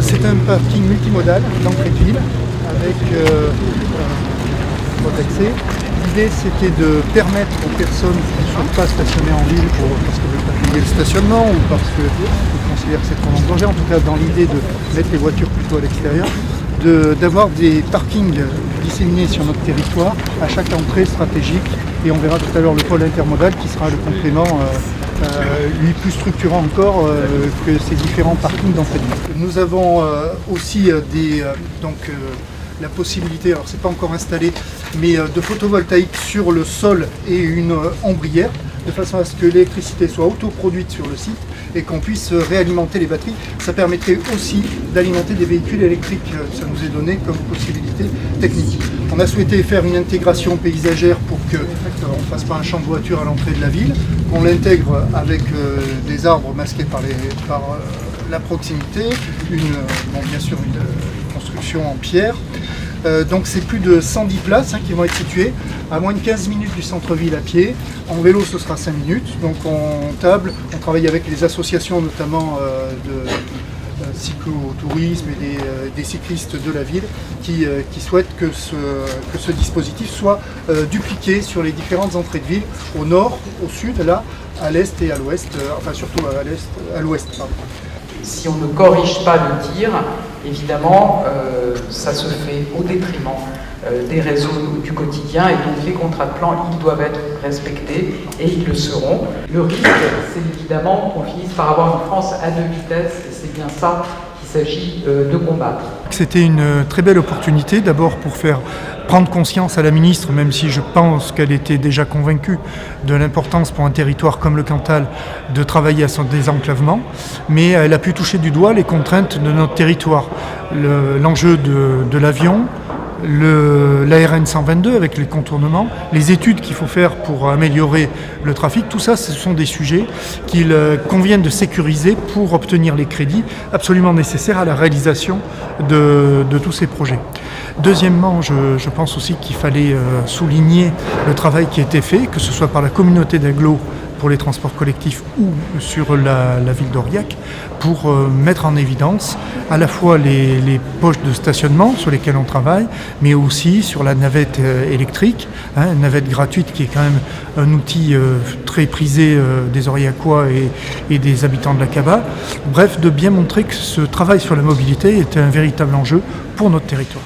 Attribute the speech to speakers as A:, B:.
A: c'est un parking multimodal d'entrée de ville avec voie d'accès. L'idée c'était de permettre aux personnes qui ne sont pas stationnées en ville parce qu'elles veulent pas payer le stationnement ou parce qu'ils considèrent que c'est trop engorgé, en tout cas dans l'idée de mettre les voitures plutôt à l'extérieur, d'avoir des parkings disséminés sur notre territoire à chaque entrée stratégique, et on verra tout à l'heure le pôle intermodal qui sera le complément lui plus structurant encore que ces différents parkings d'entrée de ville. Nous avons aussi la possibilité, alors c'est pas encore installé, mais de photovoltaïque sur le sol et une ombrière, de façon à ce que l'électricité soit autoproduite sur le site et qu'on puisse réalimenter les batteries. Ça permettrait aussi d'alimenter des véhicules électriques, ça nous est donné comme possibilité technique. On a souhaité faire une intégration paysagère pour qu'on ne fasse pas un champ de voiture à l'entrée de la ville, qu'on l'intègre avec des arbres masqués par la proximité, bien sûr une construction en pierre. Donc c'est plus de 110 places qui vont être situées à moins de 15 minutes du centre-ville à pied. En vélo ce sera 5 minutes. Donc on travaille avec les associations notamment de cyclotourisme et des cyclistes de la ville qui souhaitent que ce dispositif soit dupliqué sur les différentes entrées de ville, au nord, au sud, là, à l'est et à l'ouest, enfin surtout à l'ouest.
B: Si on ne corrige pas le tir, évidemment, ça se fait au détriment des réseaux du quotidien, et donc les contrats de plan, ils doivent être respectés et ils le seront. Le risque, c'est évidemment qu'on finisse par avoir une France à deux vitesses, et c'est bien ça qu'il s'agit de combattre.
A: C'était une très belle opportunité, d'abord pour faire prendre conscience à la ministre, même si je pense qu'elle était déjà convaincue de l'importance pour un territoire comme le Cantal de travailler à son désenclavement, mais elle a pu toucher du doigt les contraintes de notre territoire. L'enjeu de l'avion, la RN 122 avec les contournements, les études qu'il faut faire pour améliorer le trafic, tout ça ce sont des sujets qu'il convient de sécuriser pour obtenir les crédits absolument nécessaires à la réalisation de tous ces projets. Deuxièmement, je pense aussi qu'il fallait souligner le travail qui a été fait, que ce soit par la communauté d'agglo pour les transports collectifs ou sur la ville d'Aurillac, pour mettre en évidence à la fois les poches de stationnement sur lesquelles on travaille, mais aussi sur la navette électrique, une navette gratuite qui est quand même un outil très prisé des Aurillacois et des habitants de la Caba. Bref, de bien montrer que ce travail sur la mobilité était un véritable enjeu pour notre territoire.